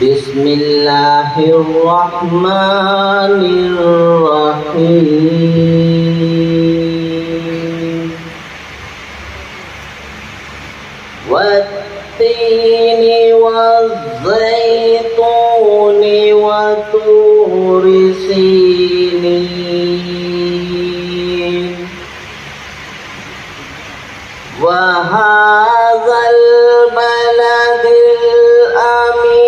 बिस्मिल्लाहिर्रहमानिर्रहीम वत्तीनि वज़्ज़ैतूनि वतूरि सीनीन वहाज़ल बलदिल अमीन।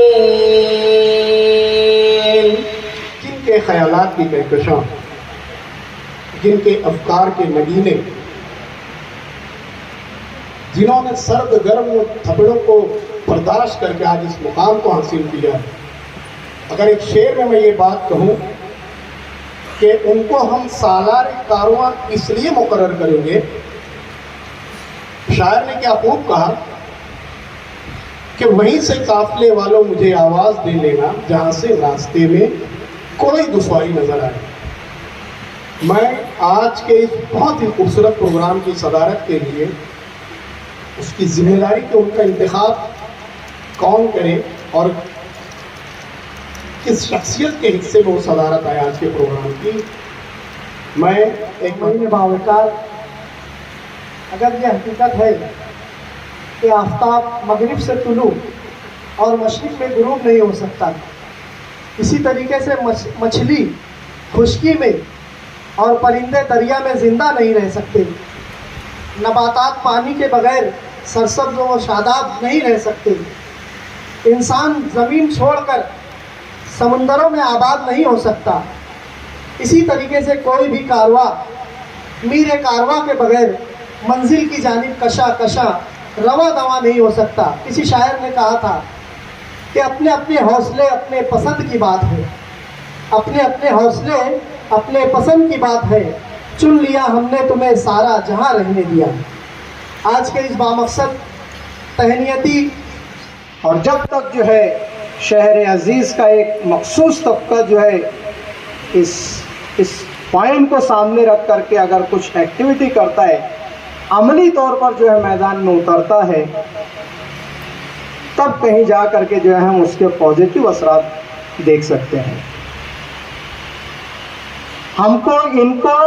जिनके ख्यालात की कहकशां, जिनके अफकार के नगीने, जिन्होंने सर्द गर्म थपड़ों को बर्दाश्त करके आज इस मुकाम को हासिल किया। अगर एक शेर में मैं ये बात कहूँ कि उनको हम सालार कारवां इसलिए मुकर्रर करेंगे, शायर ने क्या खूब कहा कि वहीं से काफिले वालों मुझे आवाज़ दे लेना जहाँ से रास्ते में कोई दुश्वारी नजर आए। मैं आज के इस बहुत ही खूबसूरत प्रोग्राम की सदारत के लिए उसकी जिम्मेदारी के उनका इंतखाब कौन करे और किस शख्सियत के हिस्से में वो सदारत है आज के प्रोग्राम की, मैं एक महीने बावकार अगर यह हकीकत है कि आफताब मगरिब से तुलू और मशरिक में गुरूब नहीं हो सकता, इसी तरीके से मछली खुश्की में और परिंदे दरिया में ज़िंदा नहीं रह सकते, नबातात पानी के बगैर सरसब्ज़ व शादाब नहीं रह सकते, इंसान ज़मीन छोड़कर समुंदरों में आबाद नहीं हो सकता। इसी तरीके से कोई भी कारवा मीर कारवा के बगैर मंजिल की जानिब कशा कशा रवा दवा नहीं हो सकता। किसी शायर ने कहा था कि अपने अपने हौसले अपने पसंद की बात है, अपने अपने हौसले अपने पसंद की बात है, चुन लिया हमने तुम्हें सारा जहां रहने दिया। आज के इस बामकसद तहनीती और जब तक जो है शहर अज़ीज़ का एक मखसूस तबका जो है इस पॉइंट को सामने रख करके अगर कुछ एक्टिविटी करता है, अमली तौर पर जो है मैदान में उतरता है, तब कहीं जा करके जो है हम उसके पॉजिटिव असरात देख सकते हैं। हमको इनको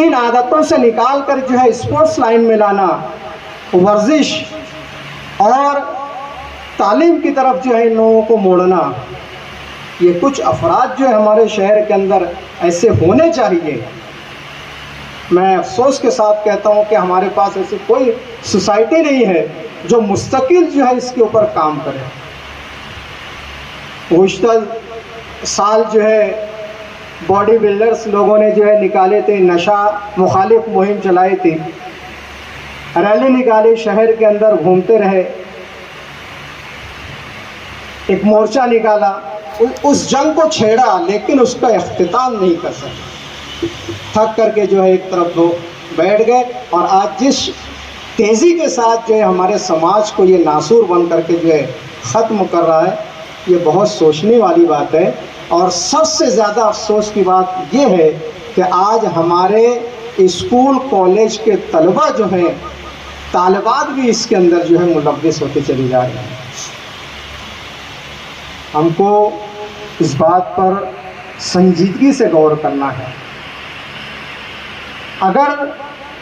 इन आदतों से निकाल कर जो है स्पोर्ट्स लाइन में लाना, वर्जिश और तालीम की तरफ जो है इन लोगों को मोड़ना, ये कुछ अफराद जो है हमारे शहर के अंदर ऐसे होने चाहिए। मैं अफसोस के साथ कहता हूँ कि हमारे पास ऐसी कोई सोसाइटी नहीं है जो मुस्तकिल जो है इसके ऊपर काम करे। गुज़िश्ता साल जो है बॉडी बिल्डर्स लोगों ने जो है निकाले थे, नशा मुखालिफ मुहिम चलाई थी, रैली निकाली, शहर के अंदर घूमते रहे, एक मोर्चा निकाला, उस जंग को छेड़ा लेकिन उसका इख्तिताम नहीं कर सके। थक करके जो है एक तरफ लोग बैठ गए। और आज जिस तेज़ी के साथ जो है हमारे समाज को ये नासूर बन करके जो है ख़त्म कर रहा है, ये बहुत सोचने वाली बात है। और सबसे ज़्यादा अफसोस की बात ये है कि आज हमारे स्कूल कॉलेज के तलबा जो हैं, तालिबात भी इसके अंदर जो है मुलव्वस होते चले जा रहे हैं। हमको इस बात पर संजीदगी से गौर करना है। अगर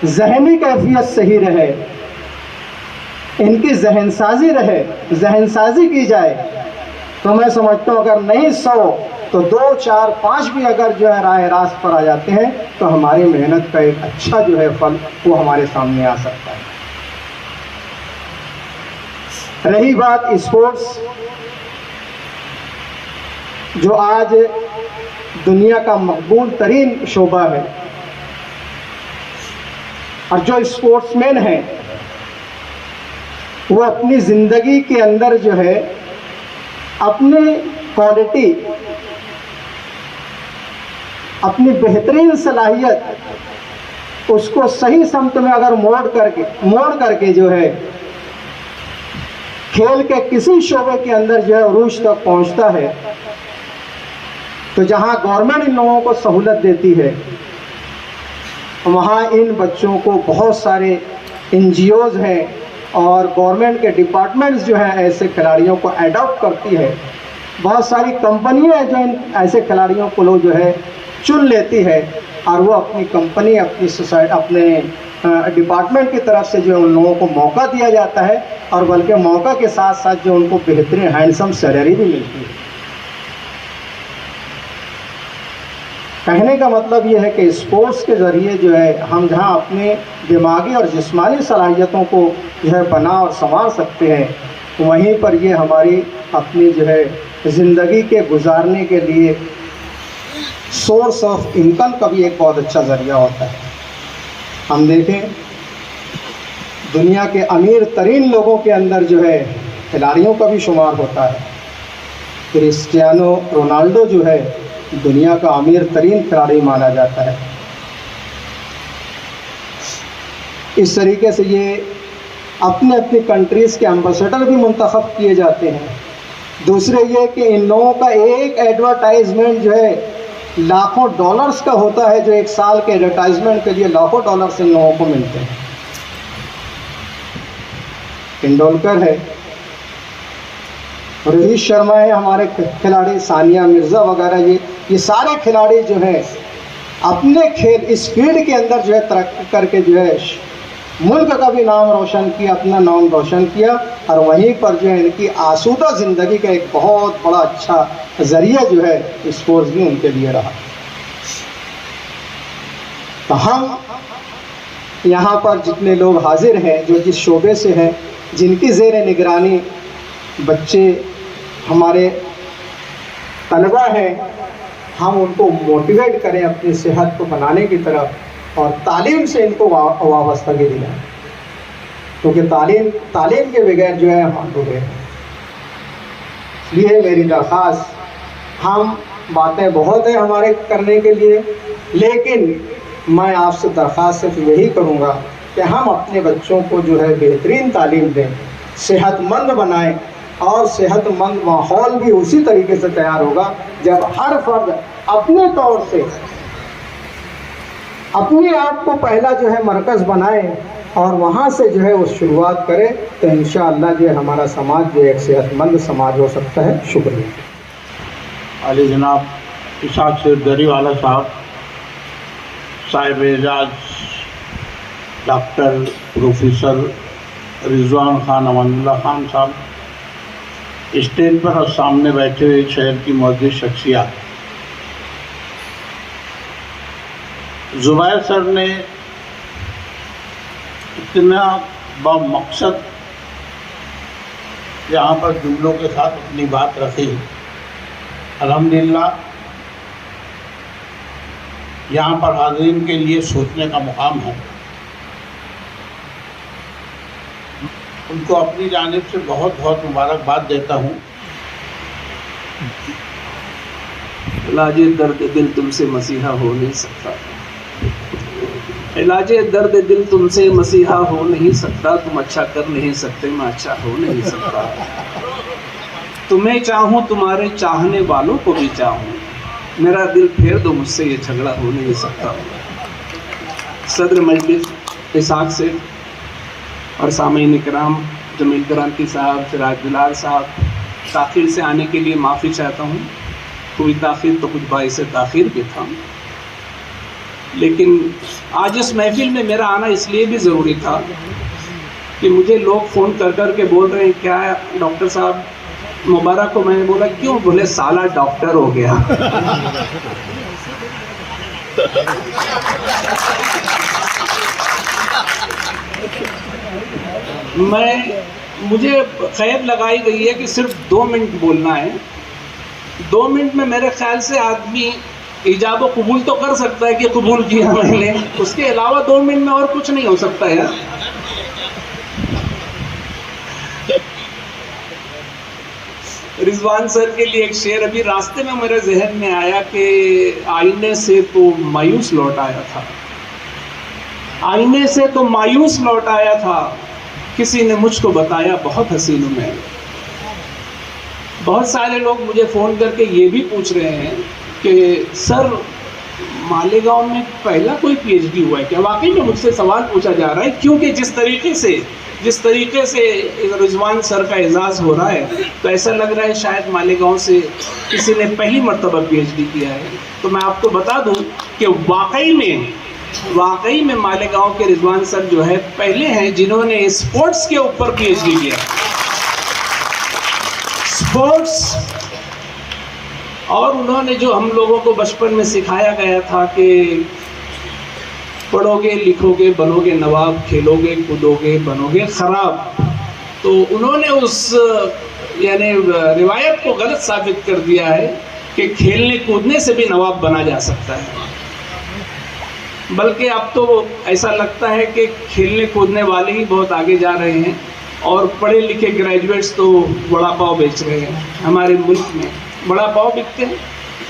ज़हनी कैफियत सही रहे, इनकी जहनसाजी रहे, जहनसाजी की जाए, तो मैं समझता हूँ अगर नहीं 100 तो 2, 4, 5 भी अगर जो है राह रास्त पर आ जाते हैं तो हमारी मेहनत का एक अच्छा जो है फल वो हमारे सामने आ सकता है। रही बात स्पोर्ट्स, जो आज दुनिया का मकबूल तरीन शोबा है, और जो स्पोर्ट्समैन हैं वो अपनी ज़िंदगी के अंदर जो है अपनी क्वालिटी, अपनी बेहतरीन सलाहियत, उसको सही समत में अगर मोड़ करके जो है खेल के किसी शोबे के अंदर जो है उरूज तक पहुंचता है, तो जहां गवर्नमेंट इन लोगों को सहूलत देती है, वहाँ इन बच्चों को बहुत सारे NGOs हैं, और गवर्नमेंट के डिपार्टमेंट्स जो हैं ऐसे खिलाड़ियों को अडॉप्ट करती है। बहुत सारी कंपनियां जो इन ऐसे खिलाड़ियों को लोग जो है चुन लेती है और वो अपनी कंपनी, अपनी सोसाइटी, अपने डिपार्टमेंट की तरफ से जो उन लोगों को मौका दिया जाता है और बल्कि मौका के साथ साथ जो उनको बेहतरीन हैंडसम सैलरी भी मिलती है। कहने का मतलब ये है कि स्पोर्ट्स के ज़रिए जो है हम जहाँ अपने दिमागी और जिस्मानी सलाहियतों को जो है बना और संवार सकते हैं, वहीं पर ये हमारी अपनी जो है ज़िंदगी के गुजारने के लिए सोर्स ऑफ इनकम का भी एक बहुत अच्छा ज़रिया होता है। हम देखें दुनिया के अमीर तरीन लोगों के अंदर जो है खिलाड़ियों का भी शुमार होता है। क्रिस्टियानो रोनाल्डो जो है दुनिया का अमीर तरीन खिलाड़ी माना जाता है। इस तरीके से ये अपने अपनी कंट्रीज़ के एम्बेसडर भी मुंतखब किए जाते हैं। दूसरे ये कि इन लोगों का एक एडवर्टाइजमेंट जो है लाखों डॉलर्स का होता है, जो एक साल के एडवर्टाइजमेंट के लिए लाखों डॉलर्स इन लोगों को मिलते हैं। तेंदुलकर है, रोहित शर्मा है, हमारे खिलाड़ी सानिया मिर्ज़ा वगैरह, ये सारे खिलाड़ी जो हैं अपने खेल इस फील्ड के अंदर जो है तरक्की करके जो है मुल्क का भी नाम रोशन किया, अपना नाम रोशन किया और वहीं पर जो है इनकी आसूदा ज़िंदगी का एक बहुत बड़ा अच्छा ज़रिया जो है स्पोर्ट्स भी उनके लिए रहा। तो हम यहाँ पर जितने लोग हाजिर हैं, जो जिस शोबे से हैं, जिनकी ज़ेर निगरानी बच्चे हमारे तलबा हैं, हम उनको मोटिवेट करें अपनी सेहत को बनाने की तरफ और तालीम से इनको वाबस्तगी दिलाएं, क्योंकि तालीम के बगैर जो है हम अधूरे हैं। इसलिए मेरी दरख्वास्त, हम बातें बहुत हैं हमारे करने के लिए, लेकिन मैं आपसे दरख्वास्त सिर्फ यही करूँगा कि हम अपने बच्चों को जो है बेहतरीन तालीम दें, सेहतमंद बनाएं और सेहतमंद माहौल भी उसी तरीके से तैयार होगा जब हर फर्द अपने तौर से अपने आप को पहला जो है मरकज़ बनाए और वहाँ से जो है वो शुरुआत करे, तो इंशाअल्लाह जो है हमारा समाज जो एक सेहतमंद समाज हो सकता है। शुक्रिया। आली जनाब इसाक शेर दरीवाला साहब, साहिब एजाज डॉक्टर प्रोफेसर रिजवान खान अमानुल्लाह खान साहब, स्टेज पर और सामने बैठे हुए शहर की मौजूद शख्सियत, ज़ुबैर सर ने इतना बामकसद यहाँ पर जुमलों के साथ अपनी बात रखी। अल्हम्दुलिल्लाह यहाँ पर हाज़रीन के लिए सोचने का मुकाम है। उनको अपनी जानिब से बहुत बहुत मुबारकबाद देता हूँ। इलाज दर्द दिल तुमसे मसीहा हो नहीं सकता, इलाज दर्द दिल तुमसे मसीहा हो नहीं सकता, तुम अच्छा कर नहीं सकते, मैं अच्छा हो नहीं सकता। तुम्हें चाहूँ, तुम्हारे चाहने वालों को भी चाहूँ, मेरा दिल फेर दो, मुझसे ये झगड़ा हो नहीं सकता। सदर मजलिस इसाक से और सामीन इकराम, जमील क्रांति साहब, सिराज बिलाल साहब, ताख़ीर से आने के लिए माफ़ी चाहता हूँ। कोई ताख़ीर तो कुछ बाइस ताख़ीर भी था, लेकिन आज इस महफिल में मेरा आना इसलिए भी ज़रूरी था कि मुझे लोग फ़ोन कर कर के बोल रहे हैं क्या डॉक्टर साहब मुबारक को। मैंने बोला क्यों? बोले साला डॉक्टर हो गया। मुझे क़ैद लगाई गई है कि सिर्फ 2 मिनट बोलना है। 2 मिनट में मेरे ख्याल से आदमी इजाब कबूल तो कर सकता है कि कबूल किया मैंने, उसके अलावा 2 मिनट में और कुछ नहीं हो सकता है। रिजवान सर के लिए एक शेर अभी रास्ते में मेरे जहन में आया कि आईने से तो मायूस लौट आया था, आईने से तो मायूस लौट आया था, किसी ने मुझको बताया बहुत हसीनों में। बहुत सारे लोग मुझे फ़ोन करके ये भी पूछ रहे हैं कि सर मालेगांव में पहला कोई पीएचडी हुआ है क्या? वाकई में मुझसे सवाल पूछा जा रहा है, क्योंकि जिस तरीके से रिजवान सर का एजाज़ हो रहा है तो ऐसा लग रहा है शायद मालेगांव से किसी ने पहली मर्तबा पीएचडी किया है। तो मैं आपको बता दूं कि वाकई में मालेगांव के रिजवान सर जो है पहले हैं जिन्होंने स्पोर्ट्स के ऊपर पीएचडी किया। स्पोर्ट्स, और उन्होंने जो हम लोगों को बचपन में सिखाया गया था कि पढ़ोगे लिखोगे बनोगे नवाब, खेलोगे कूदोगे बनोगे खराब, तो उन्होंने उस यानी रिवायत को गलत साबित कर दिया है कि खेलने कूदने से भी नवाब बना जा सकता है। बल्कि अब तो ऐसा लगता है कि खेलने कूदने वाले ही बहुत आगे जा रहे हैं और पढ़े लिखे ग्रेजुएट्स तो वड़ा पाव बेच रहे हैं। हमारे मुल्क में वड़ा पाव बिकते हैं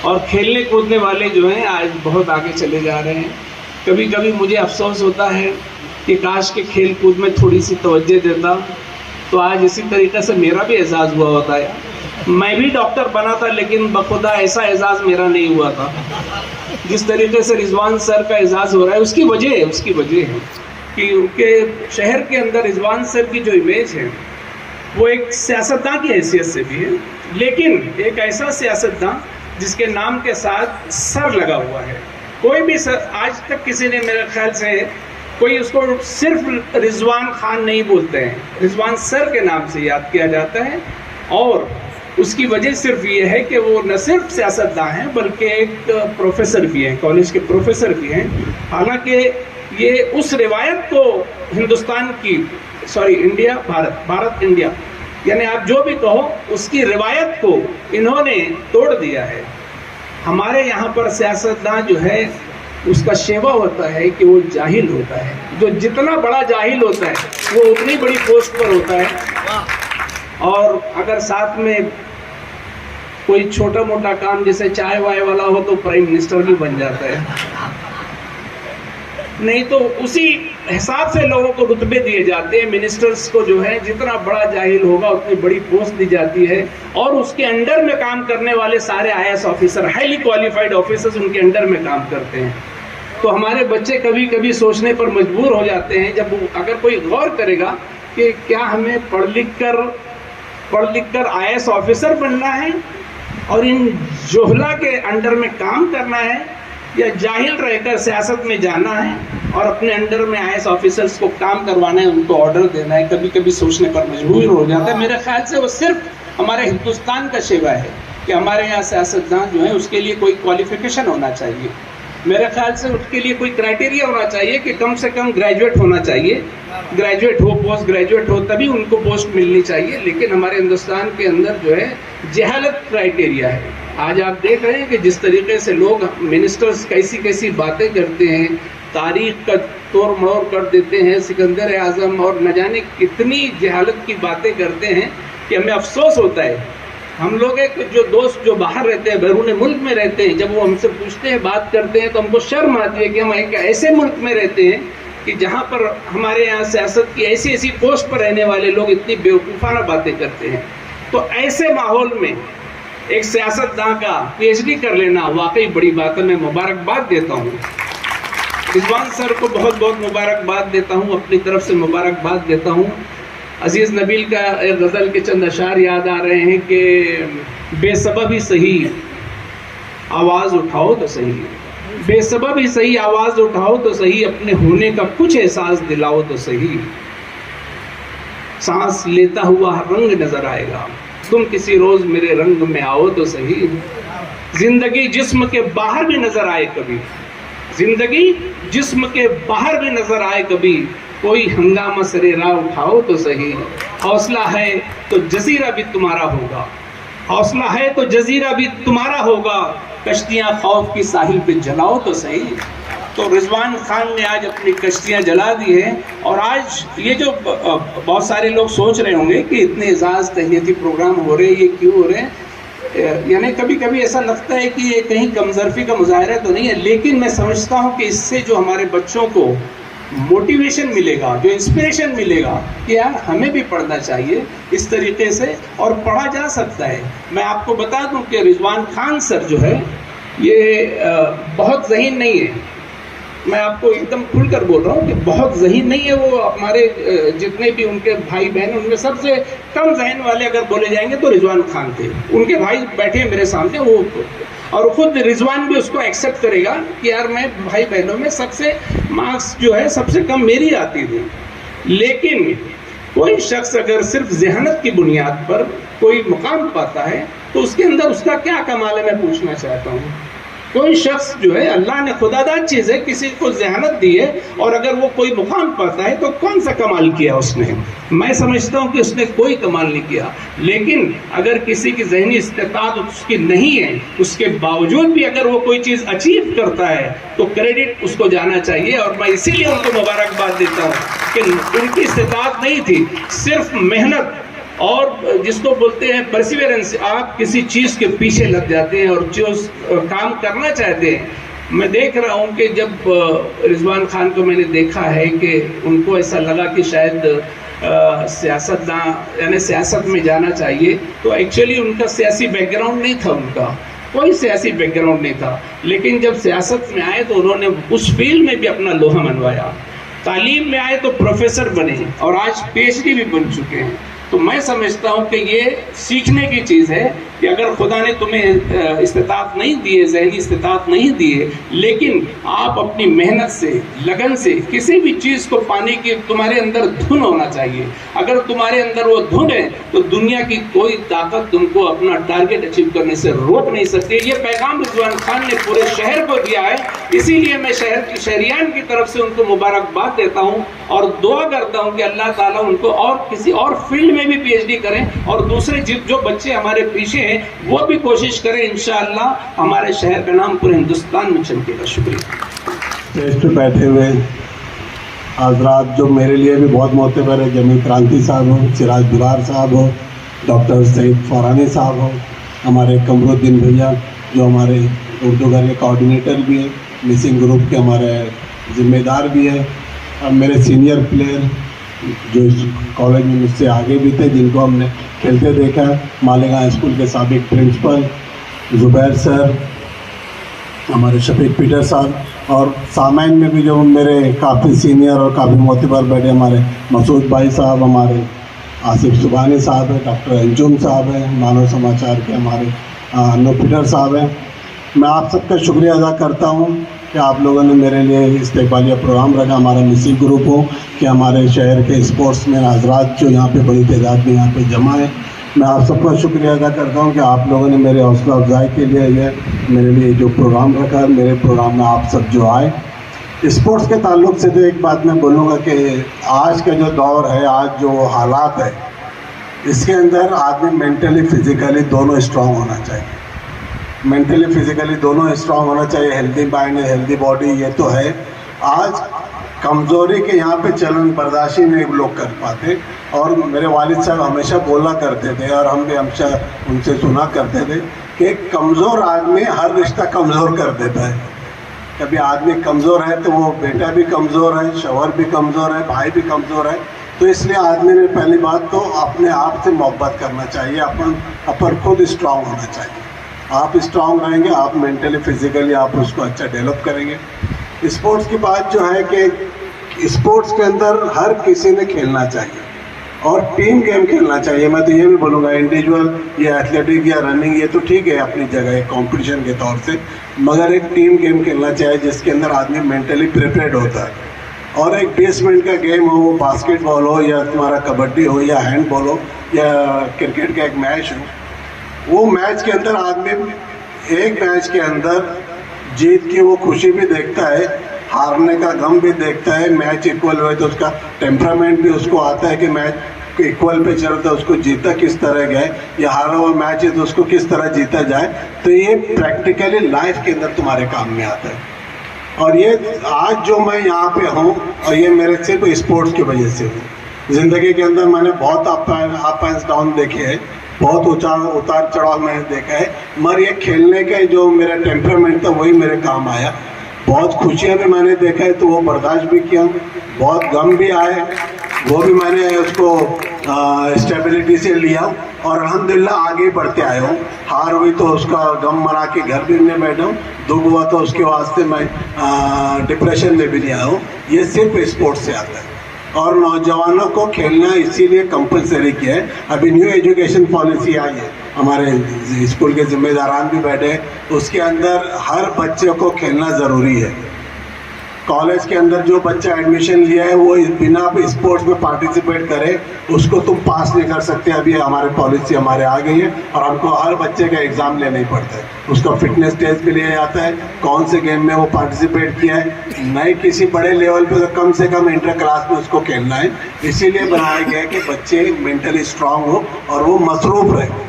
और खेलने कूदने वाले जो हैं आज बहुत आगे चले जा रहे हैं। कभी कभी मुझे अफसोस होता है कि काश के खेल कूद में थोड़ी सी तवज्जो देता तो आज इसी तरीके से मेरा भी एजाज़ हुआ होता है। मैं भी डॉक्टर बना था लेकिन बखुदा ऐसा एजाज़ मेरा नहीं हुआ था जिस तरीके से रिजवान सर का एजाज़ हो रहा है। उसकी वजह है कि उनके शहर के अंदर रिजवान सर की जो इमेज है वो एक सियासतदान की हैसियत से भी है, लेकिन एक ऐसा सियासतदान जिसके नाम के साथ सर लगा हुआ है। कोई भी सर, आज तक किसी ने मेरे ख्याल से कोई उसको सिर्फ रिजवान खान नहीं बोलते हैं, रिजवान सर के नाम से याद किया जाता है। और उसकी वजह सिर्फ ये है कि वो न सिर्फ सियासतदान हैं बल्कि एक प्रोफेसर भी हैं, कॉलेज के प्रोफेसर भी हैं। हालांकि ये उस रिवायत को भारत इंडिया यानी आप जो भी कहो उसकी रिवायत को इन्होंने तोड़ दिया है। हमारे यहाँ पर सियासतदान जो है उसका शेवा होता है कि वो जाहिल होता है, जो जितना बड़ा जाहिल होता है वो उतनी बड़ी पोस्ट पर होता है। और अगर साथ में कोई छोटा मोटा काम जैसे चाय वाय वाला हो तो प्राइम मिनिस्टर भी बन जाता है, नहीं तो उसी हिसाब से लोगों को रुतबे दिए जाते हैं। मिनिस्टर्स को जो है जितना बड़ा जाहिल होगा उतनी बड़ी पोस्ट दी जाती है और उसके अंडर में काम करने वाले सारे IAS officer, highly qualified officers उनके अंडर में काम करते हैं। तो हमारे बच्चे कभी कभी सोचने पर मजबूर हो जाते हैं, जब अगर कोई गौर करेगा कि क्या हमें पढ़ लिख कर आईएएस ऑफिसर बनना है और इन जोहला के अंडर में काम करना है, या जाहिल रहकर सियासत में जाना है और अपने अंडर में आईएएस ऑफिसर्स को काम करवाना है, उनको ऑर्डर देना है। कभी कभी सोचने पर मजबूर हो जाता है। मेरे ख्याल से वो सिर्फ हमारे हिंदुस्तान का शेवा है कि हमारे यहाँ सियासतदान जो है उसके लिए कोई क्वालिफिकेशन होना चाहिए। मेरे ख्याल से उसके लिए कोई क्राइटेरिया होना चाहिए कि कम से कम ग्रेजुएट होना चाहिए, ग्रेजुएट हो पोस्ट ग्रेजुएट हो तभी उनको पोस्ट मिलनी चाहिए। लेकिन हमारे हिंदुस्तान के अंदर जो है जहालत क्राइटेरिया है। आज आप देख रहे हैं कि जिस तरीके से लोग मिनिस्टर्स कैसी बातें करते हैं, तारीख का तोड़ मरोड़ कर देते हैं, सिकंदर आजम और न जाने कितनी जहालत की बातें करते हैं कि हमें अफसोस होता है। हम लोग एक जो दोस्त जो बाहर रहते हैं, बैरून मुल्क में रहते हैं, जब वो हमसे पूछते हैं बात करते हैं तो हमको शर्म आती है कि हम एक ऐसे मुल्क में रहते हैं कि जहाँ पर हमारे यहाँ सियासत की ऐसी पोस्ट पर रहने वाले लोग इतनी बेवकूफ़ाना बातें करते हैं। तो ऐसे माहौल में एक सियासतदान का पीएचडी कर लेना वाकई बड़ी बात है। मैं मुबारकबाद देता हूँ रिजवान सर को, बहुत बहुत मुबारकबाद देता हूँ, अपनी तरफ से मुबारकबाद देता हूँ। अजीज़ नबील का एक गज़ल के चंद अशार याद आ रहे हैं कि बेसबब ही सही आवाज़ उठाओ तो सही, बेसबब ही सही आवाज़ उठाओ तो सही, अपने होने का कुछ एहसास दिलाओ तो सही। सांस लेता हुआ रंग नजर आएगा, तुम किसी रोज़ मेरे रंग में आओ तो सही। जिंदगी जिस्म के बाहर भी नजर आए कभी, जिंदगी जिस्म के बाहर भी नजर आए कभी, कोई हंगामा सरे राह उठाओ तो सही। हौसला है तो जजीरा भी तुम्हारा होगा, हौसला है तो जजीरा भी तुम्हारा होगा, कश्तियाँ खौफ की साहिल पे जलाओ तो सही। तो रिजवान खान ने आज अपनी कश्तियाँ जला दी हैं। और आज ये जो बहुत सारे लोग सोच रहे होंगे कि इतने एजाज़ तहनीती प्रोग्राम हो रहे हैं, ये क्यों हो रहे हैं, यानी कभी कभी ऐसा लगता है कि ये कहीं कमजोरी का मुजाहरा तो नहीं है, लेकिन मैं समझता हूँ कि इससे जो हमारे बच्चों को मोटिवेशन मिलेगा, जो इंस्पिरेशन मिलेगा कि यार हमें भी पढ़ना चाहिए इस तरीके से, और पढ़ा जा सकता है। मैं आपको बता दूं कि रिजवान खान सर जो है ये बहुत ज़हीन नहीं है। मैं आपको एकदम खुलकर बोल रहा हूँ कि बहुत ज़हीन नहीं है वो। हमारे जितने भी उनके भाई बहन, उनमें सबसे कम ज़हन वाले अगर बोले जाएंगे तो रिजवान खान थे। उनके भाई बैठे हैं मेरे सामने, वो और खुद रिजवान भी उसको एक्सेप्ट करेगा कि यार मैं भाई बहनों में सबसे मार्क्स जो है सबसे कम मेरी आती थी। लेकिन कोई शख्स अगर सिर्फ ज़हनत की बुनियाद पर कोई मुकाम पाता है तो उसके अंदर उसका क्या कमाल है, मैं पूछना चाहता हूँ। कोई शख्स जो है, अल्लाह ने खुदादाद चीज़ है, किसी को ज़हनत दी है और अगर वो कोई मुकाम पाता है तो कौन सा कमाल किया उसने? मैं समझता हूँ कि उसने कोई कमाल नहीं किया। लेकिन अगर किसी की ज़हनी इस्तेताअत उसकी नहीं है, उसके बावजूद भी अगर वो कोई चीज़ अचीव करता है तो क्रेडिट उसको जाना चाहिए। और मैं इसीलिए उनको मुबारकबाद देता हूँ कि उनकी इस्तेताअत नहीं थी, सिर्फ मेहनत और जिसको बोलते हैं परसिवेरेंस। आप किसी चीज़ के पीछे लग जाते हैं और जो काम करना चाहते हैं। मैं देख रहा हूँ कि जब रिजवान खान को मैंने देखा है कि उनको ऐसा लगा कि शायद सियासत में जाना चाहिए, तो एक्चुअली उनका सियासी बैकग्राउंड नहीं था, उनका कोई सियासी बैकग्राउंड नहीं था। लेकिन जब सियासत में आए तो उन्होंने उस फील्ड में भी अपना लोहा मनवाया। तालीम में आए तो प्रोफेसर बने और आज PhD भी बन चुके हैं। तो मैं समझता हूँ कि ये सीखने की चीज़ है कि अगर खुदा ने तुम्हें इस्तेताअत नहीं दी है, ज़हनी इस्तेताअत नहीं दी है, लेकिन आप अपनी मेहनत से, लगन से किसी भी चीज़ को पाने की तुम्हारे अंदर धुन होना चाहिए। अगर तुम्हारे अंदर वो धुन है तो दुनिया की कोई ताकत तुमको अपना टारगेट अचीव करने से रोक नहीं सकती। ये पैगाम रिजवान खान ने पूरे शहर को दिया है, इसीलिए मैं शहरियान की तरफ से उनको मुबारकबाद देता हूँ और दुआ करता हूँ कि अल्लाह ताला उनको और किसी और फील्ड में भी PhD करें और दूसरे जो बच्चे हमारे पीछे हैं वो भी कोशिश करें। इंशाअल्लाह हमारे शहर का नाम पूरे हिंदुस्तान में चमकेगा। शुक्रिया। स्टेज पे बैठे हुए हजरात जो मेरे लिए भी बहुत मोतबर है, जमील क्रांति साहब हो, सिराज दुरार साहब हो, डॉक्टर सईद फौरानी साहब हो, हमारे कमरुद्दीन भैया जो हमारे उर्दू घर के कोऑर्डिनेटर भी है, मिसिंग ग्रुप के हमारे जिम्मेदार भी है, और मेरे सीनियर प्लेयर जो इस कॉलेज में मुझसे आगे भी थे, जिनको हमने खेलते देखा, मालेगांव स्कूल के साबिक प्रिंसिपल जुबैर सर, हमारे शफीक पीटर साहब, और सामाइन में भी जो मेरे काफ़ी सीनियर और काफ़ी मोतबर बैठे हमारे मसूद भाई साहब, हमारे आसिफ सुबानी साहब है, डॉक्टर अंजुम साहब हैं, मानव समाचार के हमारे अनु पीटर साहब हैं। मैं आप सबका शुक्रिया अदा करता हूँ कि आप लोगों ने मेरे लिए इस्तेक़बालिया प्रोग्राम रखा। हमारा मिसिंग ग्रुप हो कि हमारे शहर के स्पोर्ट्समैन हजरात जो यहाँ पे बड़ी तादाद में यहाँ पे जमा है, मैं आप सबका शुक्रिया अदा करता हूँ कि आप लोगों ने मेरे हौसला अफजाई के लिए ये मेरे लिए जो प्रोग्राम रखा, मेरे प्रोग्राम में आप सब जो आए। स्पोर्ट्स के ताल्लुक से तो एक बात मैं बोलूँगा कि आज का जो दौर है, आज जो हालात है, इसके अंदर आदमी मेंटली फिज़िकली दोनों स्ट्रॉन्ग होना चाहिए। मेंटली फिज़िकली दोनों स्ट्रॉन्ग होना चाहिए। हेल्दी माइंड हेल्दी बॉडी, ये तो है। आज कमज़ोरी के यहाँ पे चलन बर्दाश्त नहीं लोग कर पाते, और मेरे वालिद साहब हमेशा बोला करते थे और हम भी हमेशा उनसे सुना करते थे कि कमज़ोर आदमी हर रिश्ता कमज़ोर कर देता है। कभी आदमी कमज़ोर है तो वो बेटा भी कमज़ोर है, शौहर भी कमज़ोर है, भाई भी कमज़ोर है। तो इसलिए आदमी ने पहली बात तो अपने आप से मोहब्बत करना चाहिए, अपन खुद स्ट्रांग होना चाहिए। आप स्ट्रांग रहेंगे, आप मेंटली फिज़िकली आप उसको अच्छा डेवलप करेंगे। स्पोर्ट्स की बात जो है कि स्पोर्ट्स के अंदर हर किसी ने खेलना चाहिए और टीम गेम खेलना चाहिए। मैं तो ये भी बोलूँगा, इंडिविजुअल या एथलेटिक या रनिंग ये तो ठीक है अपनी जगह एक कंपटीशन के तौर से, मगर एक टीम गेम खेलना चाहिए जिसके अंदर आदमी मेंटली प्रिपेयर्ड होता है। और एक 20 मिनट का गेम हो, वो बास्केटबॉल हो या तुम्हारा कबड्डी हो या हैंडबॉल हो या क्रिकेट का एक मैच हो, वो मैच के अंदर आदमी एक मैच के अंदर जीत की वो खुशी भी देखता है, हारने का गम भी देखता है। मैच इक्वल हुए तो उसका टेम्परामेंट भी उसको आता है कि मैच इक्वल पे चल रहा है, उसको जीता किस तरह गए, या हारा हुआ मैच है तो उसको किस तरह जीता जाए। तो ये प्रैक्टिकली लाइफ के अंदर तुम्हारे काम में आता है। और ये आज जो मैं यहाँ पे हूँ, और ये मेरे सिर्फ स्पोर्ट्स की वजह से हूँ। ज़िंदगी के अंदर मैंने बहुत अप एंड डाउन देखे हैं, बहुत उतार चढ़ाव मैंने देखा है, मगर ये खेलने का जो मेरा टेम्परामेंट था वही मेरे काम आया। बहुत खुशियाँ भी मैंने देखा है तो वो बर्दाश्त भी किया, बहुत गम भी आए, वो भी मैंने उसको स्टेबिलिटी से लिया और अल्हम्दुलिल्लाह आगे बढ़ते आया हूँ। हार हुई तो उसका गम मना के घर भी नहीं बैठा हूँ, दुख हुआ तो उसके वास्ते मैं डिप्रेशन में भी नहीं आया हूँ। ये सिर्फ स्पोर्ट्स से आता है और नौजवानों को खेलना इसीलिए कंपलसरी किया है। अभी न्यू एजुकेशन पॉलिसी आई है, हमारे स्कूल के जिम्मेदारान भी बैठे हैं, उसके अंदर हर बच्चे को खेलना ज़रूरी है। कॉलेज के अंदर जो बच्चा एडमिशन लिया है वो बिना स्पोर्ट्स में पार्टिसिपेट करे उसको तुम पास नहीं कर सकते। अभी हमारे पॉलिसी हमारे आ गई है और हमको हर बच्चे का एग्ज़ाम लेना ही पड़ता है, उसका फिटनेस टेस्ट भी लिया जाता है, कौन से गेम में वो पार्टिसिपेट किया है, नहीं किसी बड़े लेवल पे तो कम से कम इंटर क्लास में उसको खेलना है। इसीलिए बनाया गया है कि बच्चे मेंटली स्ट्रांग हो और वो मसरूफ़ रहे।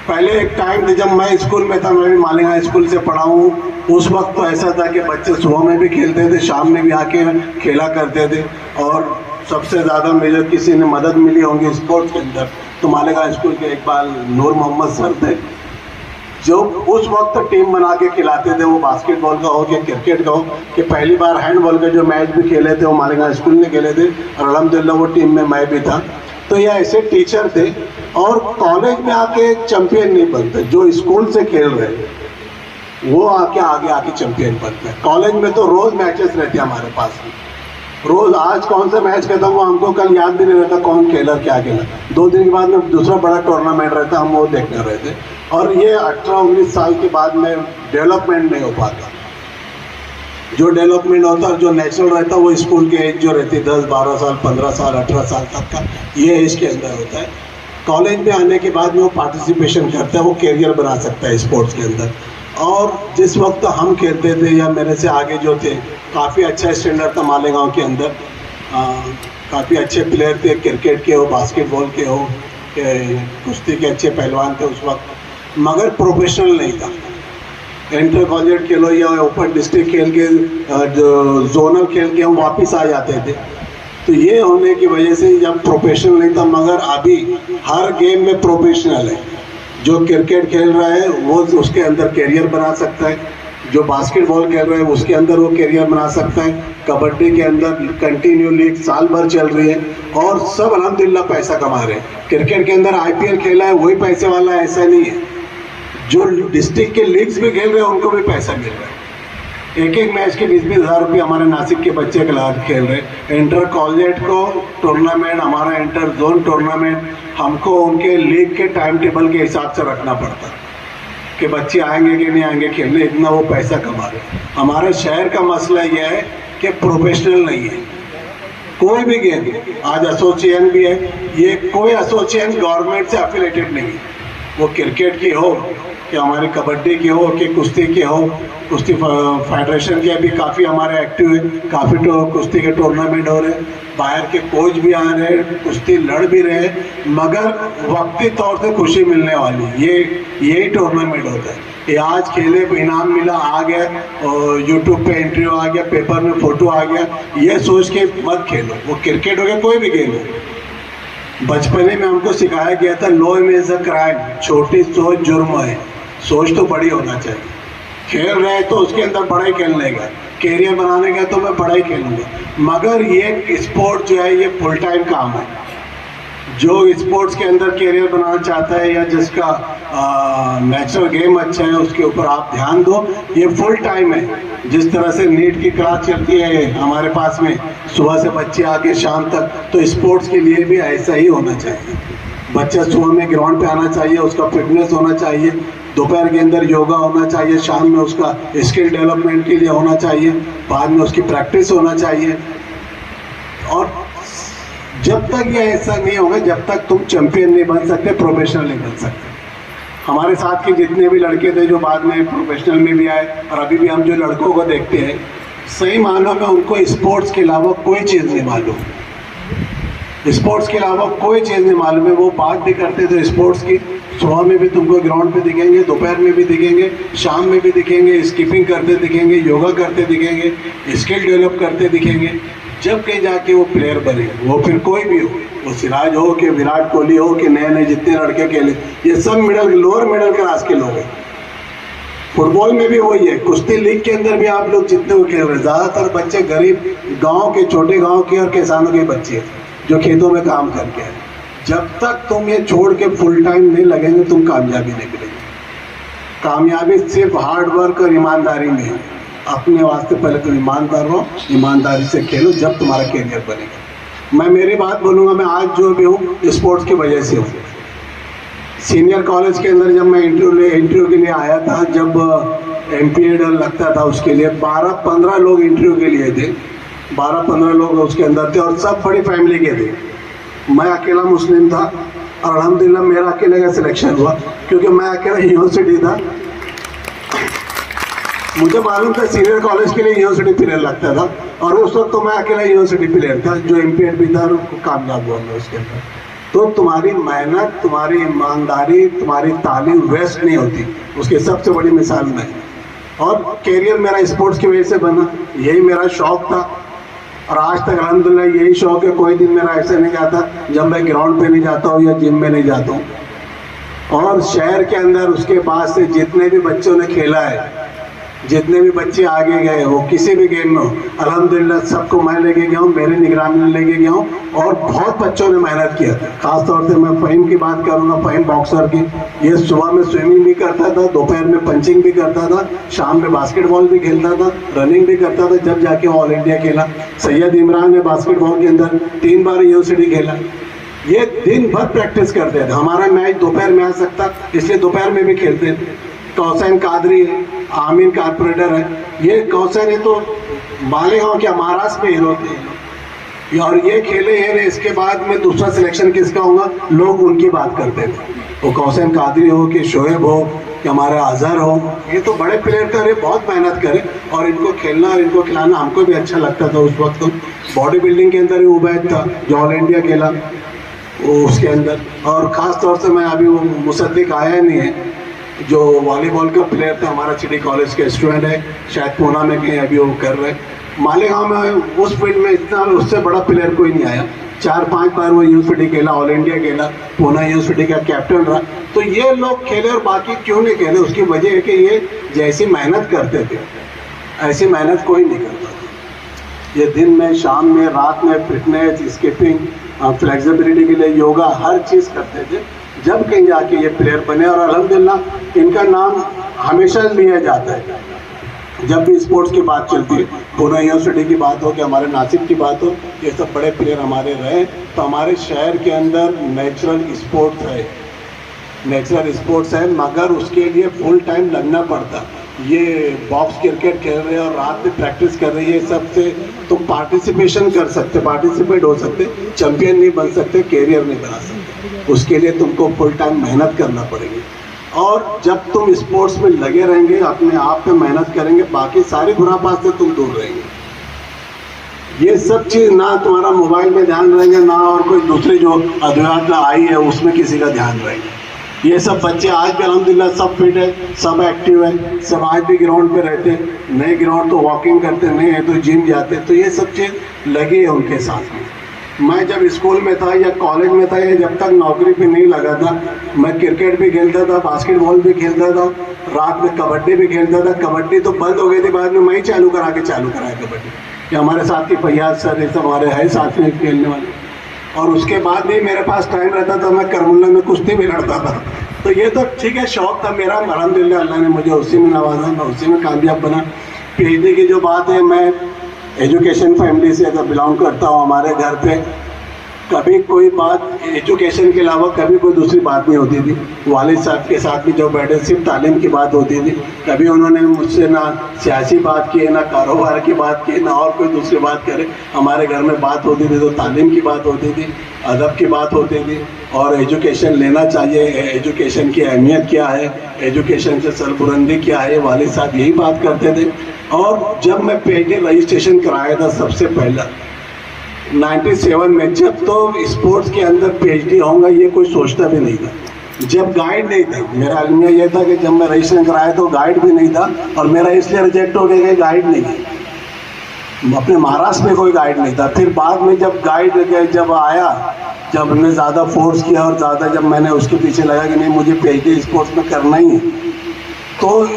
पहले एक टाइम था जब मैं स्कूल में था, मैं भी मालिंगा स्कूल से पढ़ा हूँ, उस वक्त तो ऐसा था कि बच्चे सुबह में भी खेलते थे, शाम में भी आके खेला करते थे। और सबसे ज़्यादा मुझे किसी ने मदद मिली होंगी स्पोर्ट्स के अंदर तो मालिंगा स्कूल के इकबाल नूर मोहम्मद सर थे, जो उस वक्त टीम बना के खिलाते थे। वो बास्केटबॉल का हो या क्रिकेट का हो, कि पहली बार हैंडबॉल के जो मैच भी खेले थे वो मालिंगा स्कूल ने खेले थे और अल्हम्दुलिल्लाह वो टीम में मैं भी था। तो ये ऐसे टीचर थे। और कॉलेज में आके चैंपियन नहीं बनते, जो स्कूल से खेल रहे वो आके आगे चैंपियन बनते हैं। कॉलेज में तो रोज़ मैचेस रहते हैं हमारे पास में, रोज़ आज कौन सा मैच खत्म हुआ हमको कल याद भी नहीं रहता, कौन खेला क्या खेला। 2 दिन के बाद में दूसरा बड़ा टूर्नामेंट रहता, हम वो देखने रहते। और ये 18-19 साल के बाद में डेवलपमेंट नहीं हो पाता। जो डेवलपमेंट होता है, जो नेचुरल रहता है, वो स्कूल की एज जो रहती है 10, 12 साल, 15 साल, 18 साल तक का, ये एज के अंदर होता है। कॉलेज में आने के बाद में वो पार्टिसिपेशन करता है, वो कैरियर बना सकता है स्पोर्ट्स के अंदर। और जिस वक्त हम खेलते थे या मेरे से आगे जो थे, काफ़ी अच्छा स्टैंडर्ड था मालेगांव के अंदर, काफ़ी अच्छे प्लेयर थे, क्रिकेट के हो, बास्केटबॉल के हो, कुश्ती के अच्छे पहलवान थे उस वक्त, मगर प्रोफेशनल नहीं था। इंटर कॉलेज खेलो या ओपन डिस्ट्रिक्ट खेल के जो जोनल खेल के हम वापस आ जाते थे। तो ये होने की वजह से जब प्रोफेशनल नहीं था, मगर अभी हर गेम में प्रोफेशनल है। जो क्रिकेट खेल रहा है वो उसके अंदर कैरियर बना सकता है, जो बास्केटबॉल खेल रहा है उसके अंदर वो कैरियर बना सकता है, कबड्डी के अंदर कंटिन्यू लीग साल भर चल रही है और सब अल्हम्दुलिल्लाह पैसा कमा रहे हैं। क्रिकेट के अंदर IPL खेला है वही पैसे वाला है, ऐसा नहीं है। जो डिस्ट्रिक्ट के लीग्स में खेल रहे हैं उनको भी पैसा मिल रहा है। एक मैच के 20-20 हज़ार रुपये हमारे नासिक के बच्चे खेल रहे। इंटर कॉलेज को टूर्नामेंट, हमारा इंटर जोन टूर्नामेंट, हमको उनके लीग के टाइम टेबल के हिसाब से रखना पड़ता है कि बच्चे आएंगे कि नहीं आएंगे खेलने, इतना वो पैसा कमा रहे। हमारे शहर का मसला यह है कि प्रोफेशनल नहीं है कोई भी गेम। आज एसोसिएशन भी है, ये कोई एसोसिएशन गवर्नमेंट से एफिलेटेड नहीं है, वो क्रिकेट की हो कि हमारी कबड्डी की हो कि कुश्ती की हो। कुश्ती फेडरेशन के अभी काफ़ी हमारे एक्टिव है, काफ़ी कुश्ती के टूर्नामेंट हो रहे हैं, बाहर के कोच भी आ रहे हैं, कुश्ती लड़ भी रहे हैं, मगर वक्ती तौर से खुशी मिलने वाली यही टूर्नामेंट होता है। ये आज खेले, इनाम मिला, आ गया, और यूट्यूब पे इंटरव्यू आ गया, पेपर में फ़ोटो आ गया, ये सोच के मत खेलो। वो क्रिकेट हो गया, कोई भी गेम हो। बचपने में हमको सिखाया गया था नो इज अ क्राइम, छोटी सोच जुर्म है, सोच तो बड़ी होना चाहिए। खेल रहे हैं तो उसके अंदर बड़ा ही खेलने का, कैरियर बनाने का तो मैं बड़ा ही खेलूँगा, मगर ये स्पोर्ट जो है ये फुल टाइम काम है। जो स्पोर्ट्स के अंदर कैरियर बनाना चाहता है या जिसका नेचुरल गेम अच्छा है उसके ऊपर आप ध्यान दो, ये फुल टाइम है। जिस तरह से नीट की क्लास चलती है हमारे पास में, सुबह से बच्चे आके शाम तक, तो स्पोर्ट्स के लिए भी ऐसा ही होना चाहिए। बच्चा सुबह में ग्राउंड पे आना चाहिए, उसका फिटनेस होना चाहिए, दोपहर के अंदर योगा होना चाहिए, शाम में उसका स्किल डेवलपमेंट के लिए होना चाहिए, बाद में उसकी प्रैक्टिस होना चाहिए। और जब तक ये ऐसा नहीं होगा, जब तक तुम चैंपियन नहीं बन सकते, प्रोफेशनल नहीं बन सकते। हमारे साथ के जितने भी लड़के थे जो बाद में प्रोफेशनल में भी आए, और अभी भी हम जो लड़कों को देखते हैं, सही मानों में उनको स्पोर्ट्स के अलावा कोई चीज़ नहीं मालूम। स्पोर्ट्स के अलावा कोई चीज़ नहीं मालूम है। वो बात भी करते थे स्पोर्ट्स की, सुबह में भी तुमको ग्राउंड पे दिखेंगे, दोपहर में भी दिखेंगे, शाम में भी दिखेंगे, स्किपिंग करते दिखेंगे, योगा करते दिखेंगे, स्किल डेवलप करते दिखेंगे। जब कहीं जाके वो प्लेयर बने, वो फिर कोई भी हो, वो सिराज हो कि विराट कोहली हो कि नए नए जितने लड़के खेले, ये सब लोअर मिडिल क्लास के लोग हैं। फुटबॉल में भी वही है, कुश्ती लीग के अंदर भी आप लोग जितने वो खेल रहे हैं, ज़्यादातर बच्चे गरीब गाँव के, छोटे गाँव के और किसानों के बच्चे हैं। जो खेतों में काम करके आए। जब तक तुम ये छोड़ के फुल टाइम नहीं लगेंगे तुम कामयाबी नहीं मिलेगी। कामयाबी सिर्फ हार्ड वर्क और ईमानदारी में है। अपने वास्ते पहले तुम ईमानदार रहो, ईमानदारी से खेलो, जब तुम्हारा कैरियर बनेगा। मैं मेरी बात बोलूँगा, मैं आज जो भी हूँ स्पोर्ट्स की वजह से हूँ। सीनियर कॉलेज के अंदर जब मैं इंटरव्यू के लिए आया था, जब MPED लगता था उसके लिए 12-15 लोग इंटरव्यू के लिए थे, 12-15 लोग उसके अंदर थे और सब बड़ी फैमिली के थे। मैं अकेला मुस्लिम था और अल्हम्दुलिल्लाह मेरा अकेले का सिलेक्शन हुआ, क्योंकि मैं अकेला यूनिवर्सिटी था। मुझे मालूम था सीनियर कॉलेज के लिए यूनिवर्सिटी प्लेयर लगता था और उस वक्त तो मैं अकेला यूनिवर्सिटी प्लेयर था जो MPED भी था और कामयाब हुआ मैं उसके अंदर। तो तुम्हारी मेहनत, तुम्हारी ईमानदारी, तुम्हारी तालीम वेस्ट नहीं होती, उसकी सबसे बड़ी मिसाल मैं। और कैरियर मेरा स्पोर्ट्स की वजह से बना, यही मेरा शौक था और आज तक अल्हम्दुलिल्लाह यही शौक है। कोई दिन मेरा ऐसा नहीं जाता जब मैं ग्राउंड पे नहीं जाता हूँ या जिम में नहीं जाता हूँ। और शहर के अंदर उसके पास से जितने भी बच्चों ने खेला है, जितने भी बच्चे आगे गए हो किसी भी गेम में हो, अल्हम्दुलिल्लाह सबको मैं लेके गया हूँ, मेरे निगरानी में लेके गया हूँ और बहुत बच्चों ने मेहनत किया। खास तौर से मैं फ़हीम की बात करूँगा, फ़हीम बॉक्सर की। ये सुबह में स्विमिंग भी करता था, दोपहर में पंचिंग भी करता था, शाम में बास्केटबॉल भी खेलता था, रनिंग भी करता था, जब जाके ऑल इंडिया खेला। सैयद इमरान ने बास्केटबॉल के अंदर 3 बार यूनिवर्सिटी खेला। ये दिन भर प्रैक्टिस करते थे। हमारा मैच दोपहर में आ सकता, इसलिए दोपहर में भी खेलते थे। कौसैन कादरी है, आमीन कारपोरेटर है, ये कौसैन है तो मालेगांव क्या महाराष्ट्र में हीरो थे और ये खेले हैं। इसके बाद में दूसरा सिलेक्शन किसका होगा, लोग उनकी बात करते थे। वो कौसैन कादरी हो कि शोएब हो कि हमारा अजहर हो, ये तो बड़े प्लेयर करे, बहुत मेहनत करे और इनको खेलना और इनको खिलाना हमको भी अच्छा लगता था। उस वक्त तो बॉडी बिल्डिंग के अंदर ही उबैद था जो ऑल इंडिया खेला उसके अंदर। और ख़ास तौर से मैं अभी वो मुसद्दिक आया नहीं है जो वॉलीबॉल का प्लेयर था, हमारा सिटी कॉलेज के स्टूडेंट है, शायद पूना में कहीं अभी वो कर रहे हैं। मालेगांव में उस फील्ड में इतना उससे बड़ा प्लेयर कोई नहीं आया। 4-5 बार वो यूनिवर्सिटी खेला, ऑल इंडिया खेला, पूना यूनिवर्सिटी का कैप्टन रहा। तो ये लोग खेले और बाकी क्यों नहीं खेले, उसकी वजह है कि ये जैसी मेहनत करते थे ऐसी मेहनत कोई नहीं करता था। ये दिन में, शाम में, रात में फिटनेस, स्किपिंग, फ्लेक्सिबिलिटी के लिए योगा, हर चीज़ करते थे, जब कहीं जाके ये प्लेयर बने। और अल्हम्दुलिल्लाह इनका नाम हमेशा लिया जाता है जब भी स्पोर्ट्स की बात चलती है। पूना यूनिवर्सिटी की बात हो कि हमारे नासिक की बात हो, ये सब बड़े प्लेयर हमारे रहे। तो हमारे शहर के अंदर नेचुरल स्पोर्ट्स है मगर उसके लिए फुल टाइम लगना पड़ता। ये बॉक्स क्रिकेट खेल रहे हैं और रात में प्रैक्टिस कर रही है, सबसे तुम पार्टिसिपेशन कर सकते, पार्टिसिपेट हो सकते, चैंपियन नहीं बन सकते, कैरियर नहीं बना सकते। उसके लिए तुमको फुल टाइम मेहनत करना पड़ेगी। और जब तुम स्पोर्ट्स में लगे रहेंगे, अपने आप पे मेहनत करेंगे, बाकी सारी खुरापात से तुम दूर रहेंगे। ये सब चीज़ ना तुम्हारा मोबाइल में ध्यान रहेंगे, ना और कोई दूसरी जो अद्वैत आई है उसमें किसी का ध्यान रहेगा। ये सब बच्चे आज भी अल्हम्दुलिल्लाह सब फिट है, सब एक्टिव है, सब आज भी ग्राउंड पे रहते हैं। नए ग्राउंड तो वॉकिंग करते, नहीं है तो जिम जाते। तो ये सब चीज़ लगी है उनके साथ में। मैं जब स्कूल में था या कॉलेज में था या जब तक नौकरी पे नहीं लगा था, मैं क्रिकेट भी खेलता था, बास्केटबॉल भी खेलता था, रात में कबड्डी भी खेलता था। कबड्डी तो बंद हो गई थी, बाद में मैं ही चालू कराया कबड्डी। कि हमारे साथ के फैयाज सर ये सब हमारे है साथ में खेलने वाले। और उसके बाद भी मेरे पास टाइम रहता था, मैं करमुल्ला में कुश्ती भी लड़ता था। तो ये तो ठीक है, शौक़ था मेरा, अल्हम्दुलिल्लाह अल्लाह ने मुझे उसी में नवाजा, मैं उसी में कामयाब बना। PhD की जो बात है, मैं एजुकेशन फैमिली से बिलोंग करता हूँ। हमारे घर पे कभी कोई बात एजुकेशन के अलावा कभी कोई दूसरी बात नहीं होती थी। वालिद साहब के साथ भी जो बैठे सिर्फ तालीम की बात होती थी। कभी उन्होंने मुझसे ना सियासी बात की, ना कारोबार की बात की, ना और कोई दूसरी बात करे। हमारे घर में बात होती थी तो तालीम की बात होती थी, अदब की बात होती थी और एजुकेशन लेना चाहिए, एजुकेशन की अहमियत क्या है, एजुकेशन से सरबुलंदी क्या है, वालिद साहब यही बात करते थे। और जब मैं PhD रजिस्ट्रेशन कराया था सबसे पहला 97 में, जब तो स्पोर्ट्स के अंदर PhD होगा ये कोई सोचता भी नहीं था। जब गाइड नहीं था, मेरा अलमिया यह था कि जब मैं रजिस्ट्रेशन कराया तो गाइड भी नहीं था और मेरा इसलिए रिजेक्ट हो गया कि गाइड नहीं है। अपने महाराष्ट्र में कोई गाइड नहीं था। फिर बाद में जब गाइड जब आया, जब हमने ज़्यादा फोर्स किया और ज़्यादा जब मैंने उसके पीछे लगा कि नहीं मुझे PhD स्पोर्ट्स में करना ही है, तो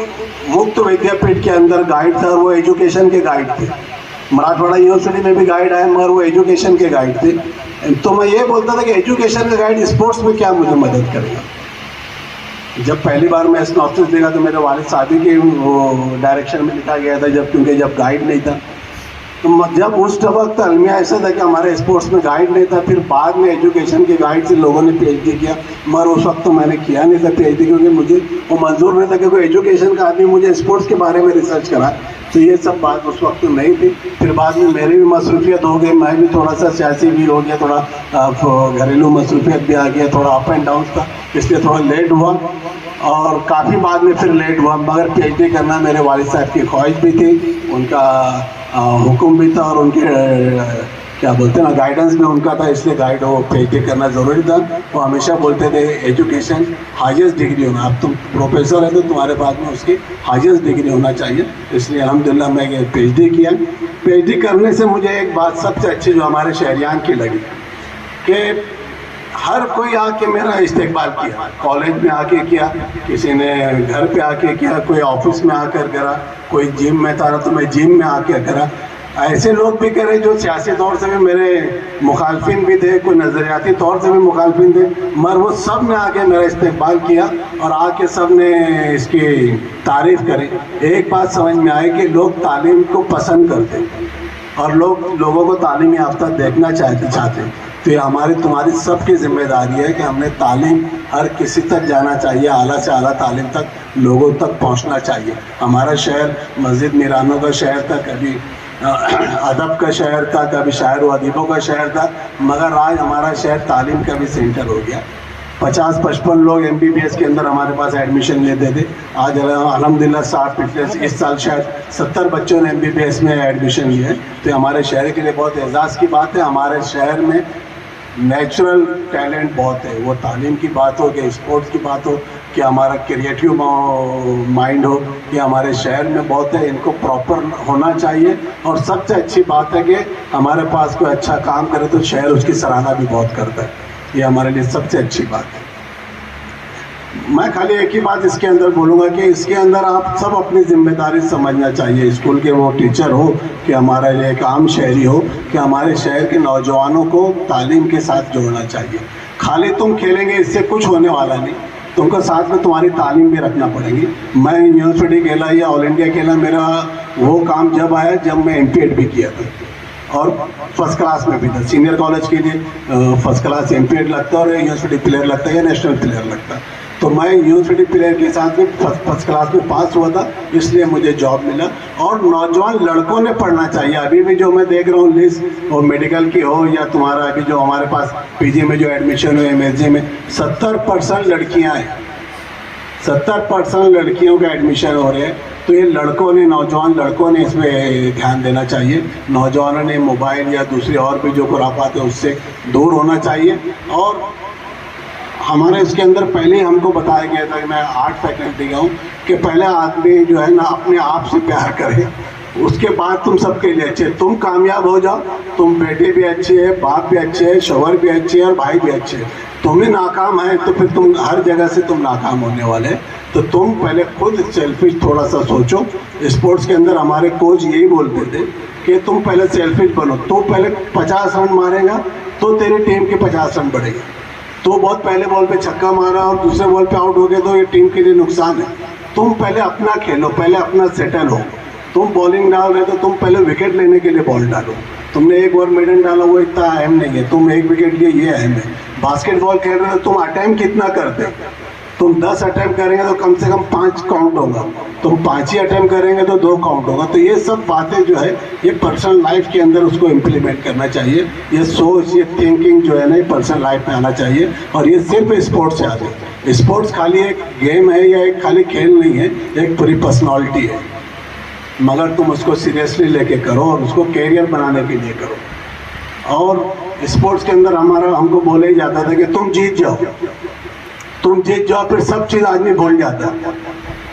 मुक्त विद्यापीठ के अंदर गाइड था और वो एजुकेशन के गाइड थे। मराठवाड़ा यूनिवर्सिटी में भी गाइड आए मगर वो एजुकेशन के गाइड थे। तो मैं ये बोलता था कि एजुकेशन का गाइड स्पोर्ट्स में क्या मुझे मदद करेगा। जब पहली बार मैं स्नॉप्सिस देखा तो मेरे वालिद साहब के वो डायरेक्शन में लिखा गया था, क्योंकि जब गाइड नहीं था, तो जब उस वक्त अलमिया ऐसा था कि हमारे स्पोर्ट्स में गाइड नहीं था। फिर बाद में एजुकेशन के गाइड से लोगों ने पीएचडी किया, मगर उस वक्त तो मैंने किया नहीं था पीएचडी, क्योंकि मुझे वो मंजूर नहीं था कि कोई एजुकेशन का आदमी मुझे स्पोर्ट्स के बारे में रिसर्च करा। तो ये सब बात उस वक्त तो नहीं थी। फिर बाद में मेरी भी मसरूफियत हो गई, मैं भी थोड़ा सा सियासी भी हो गया, थोड़ा घरेलू मसरूफियत भी आ गया, थोड़ा अप एंड डाउन था, इसलिए थोड़ा लेट हुआ और काफ़ी बाद में फिर लेट हुआ। मगर पीएचडी करना मेरे वालिद साहब की ख्वाहिश भी थी, उनका हुक्म भी था और उनके क्या बोलते हैं ना गाइडेंस भी उनका था, इसलिए गाइड हो पीएचडी करना ज़रूरी था। वो हमेशा बोलते थे एजुकेशन हाईएस्ट डिग्री होना, अब तुम प्रोफेसर है तो तुम्हारे पास में उसकी हाईएस्ट डिग्री होना चाहिए। इसलिए अल्हम्दुलिल्लाह मैं पीएचडी किया। पीएचडी करने से मुझे एक बात सबसे अच्छी जो हमारे शहरियान की लगी कि हर कोई आके मेरा इस्तेकबाल किया, कॉलेज में आके किया, किसी ने घर पे आके किया, कोई ऑफिस में आकर करा, कोई जिम में था तो मैं जिम में आके करा। ऐसे लोग भी करे जो सियासी तौर से भी मेरे मुखालफिन भी थे, कोई नज़रियाती तौर से भी मुखालफिन थे, मगर वो सब ने आके मेरा इस्तेकबाल किया और आके सब ने इसकी तारीफ़ करी। एक बात समझ में आई कि लोग तालीम को पसंद करते और लोगों को तालीम याफ्ता देखना चाहते। तो ये हमारी तुम्हारी सबकी जिम्मेदारी है कि हमने तालीम हर किसी तक जाना चाहिए, आला से आला तालीम तक लोगों तक पहुंचना चाहिए। हमारा शहर मस्जिद मीरानों का शहर था, कभी अदब का शहर था, कभी शायर व अदीबों का शहर था, मगर आज हमारा शहर तालीम का भी सेंटर हो गया। 50-55 लोग MBBS के अंदर हमारे पास एडमिशन लेते थे, आज अल्हम्दुलिल्लाह 60 इस साल शायद 70 बच्चों ने MBBS में एडमिशन लिए। तो हमारे शहर के लिए बहुत एजाज़ की बात है। हमारे शहर में नेचुरल टैलेंट बहुत है, वो तालीम की बात हो कि स्पोर्ट्स की बात हो कि हमारा क्रिएटिव माइंड हो, कि हमारे शहर में बहुत है, इनको प्रॉपर होना चाहिए। और सबसे अच्छी बात है कि हमारे पास कोई अच्छा काम करे तो शहर उसकी सराहना भी बहुत करता है, ये हमारे लिए सबसे अच्छी बात है। मैं खाली एक ही बात इसके अंदर बोलूँगा कि इसके अंदर आप सब अपनी जिम्मेदारी समझना चाहिए, स्कूल के वो टीचर हो कि हमारे लिए एक आम शहरी हो, कि हमारे शहर के नौजवानों को तालीम के साथ जोड़ना चाहिए। खाली तुम खेलेंगे इससे कुछ होने वाला नहीं, तुमको साथ में तुम्हारी तालीम भी रखना पड़ेगी। मैं यूनिवर्सिटी खेला या ऑल इंडिया खेला, मेरा वो काम जब आया जब मैं MPED भी किया था और फर्स्ट क्लास में भी था। सीनियर कॉलेज के लिए फर्स्ट क्लास MPED लगता है और यूनिवर्सिटी प्लेयर लगता है या नेशनल प्लेयर लगता है। तो मैं यूनिवर्सिटी प्लेयर के साथ में फर्स्ट क्लास में पास हुआ था, इसलिए मुझे जॉब मिला। और नौजवान लड़कों ने पढ़ना चाहिए। अभी भी जो मैं देख रहा हूँ लिस्ट, वो मेडिकल की हो या तुम्हारा अभी जो हमारे पास PG में जो एडमिशन हुए MSc में 70% लड़कियाँ हैं, 70% लड़कियों का एडमिशन हो रहे हैं। तो ये लड़कों ने, नौजवान लड़कों ने इसमें ध्यान देना चाहिए। नौजवानों ने मोबाइल या दूसरी और भी जो खुराफात है उससे दूर होना चाहिए। और हमारे इसके अंदर पहले ही हमको बताया गया था कि मैं आर्ट फैकल्टी का हूँ कि पहले आदमी जो है ना अपने आप से प्यार करे, उसके बाद तुम सबके लिए अच्छे। तुम कामयाब हो जाओ, तुम बेटे भी अच्छे हैं, बाप भी अच्छे हैं, शौहर भी अच्छे हैं और भाई भी अच्छे हैं। तुम ही नाकाम है तो फिर तुम हर जगह से तुम नाकाम होने वाले। तो तुम पहले खुद सेल्फिश थोड़ा सा सोचो। स्पोर्ट्स के अंदर हमारे कोच यही बोलते थे कि तुम पहले सेल्फिश बनो। तो पहले 50 रन मारेगा तो तेरी टीम के 50 रन बढ़ेगा। तो बहुत पहले बॉल पे छक्का मारा और दूसरे बॉल पे आउट हो गए तो ये टीम के लिए नुकसान है। तुम पहले अपना खेलो, पहले अपना सेटल हो। तुम बॉलिंग डाल रहे तो तुम पहले विकेट लेने के लिए बॉल डालो। तुमने एक ओवर मेडन डाला वो इतना अहम नहीं है, तुम एक विकेट लिए ये अहम है। बास्केटबॉल खेल रहे हो, तुम अटैम्प्ट कितना करते? तुम 10 अटैम्प्ट करेंगे तो कम से कम 5 काउंट होगा, तुम 5 ही अटैम्प्ट करेंगे तो 2 काउंट होगा। तो ये सब बातें जो है ये पर्सनल लाइफ के अंदर उसको इम्प्लीमेंट करना चाहिए। ये सोच, ये थिंकिंग जो है ना ये पर्सनल लाइफ में आना चाहिए। और ये सिर्फ स्पोर्ट्स से आते हैं। स्पोर्ट्स खाली एक गेम है या एक खाली खेल नहीं है, एक पूरी पर्सनैलिटी है। मगर तुम उसको सीरियसली लेके करो और उसको कैरियर बनाने के लिए करो। और स्पोर्ट्स के अंदर हमको बोला ही जाता था कि तुम जीत जाओ, तुम जीत जाओ, फिर सब चीज़ आदमी भूल जाता है।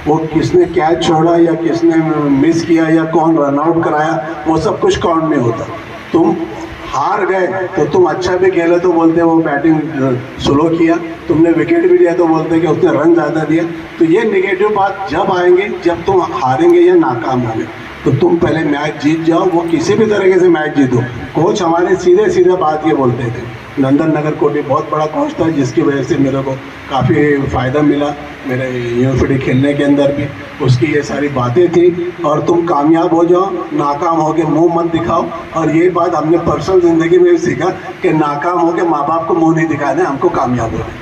वो किसने कैच छोड़ा या किसने मिस किया या कौन रन आउट कराया, वो सब कुछ काउंट नहीं होता। तुम हार गए तो तुम अच्छा भी खेले तो बोलते वो बैटिंग स्लो किया, तुमने विकेट भी लिया तो बोलते कि उसने रन ज़्यादा दिया। तो ये नेगेटिव बात जब आएंगे जब तुम हारेंगे या नाकाम होंगे। तो तुम पहले मैच जीत जाओ, वो किसी भी तरीके से मैच जीतो। कोच हमारे सीधे सीधे बात ये बोलते थे नंदन नगर कोटी बहुत बड़ा कोच था, जिसकी वजह से मेरे को काफ़ी फ़ायदा मिला मेरे यूनिवर्सिटी खेलने के अंदर भी। उसकी ये सारी बातें थी, और तुम कामयाब हो जाओ, नाकाम हो के मुँह मत दिखाओ। और ये बात हमने पर्सनल ज़िंदगी में भी सीखा कि नाकाम हो के माँ बाप को मुँह नहीं दिखाना, हमको कामयाब होना।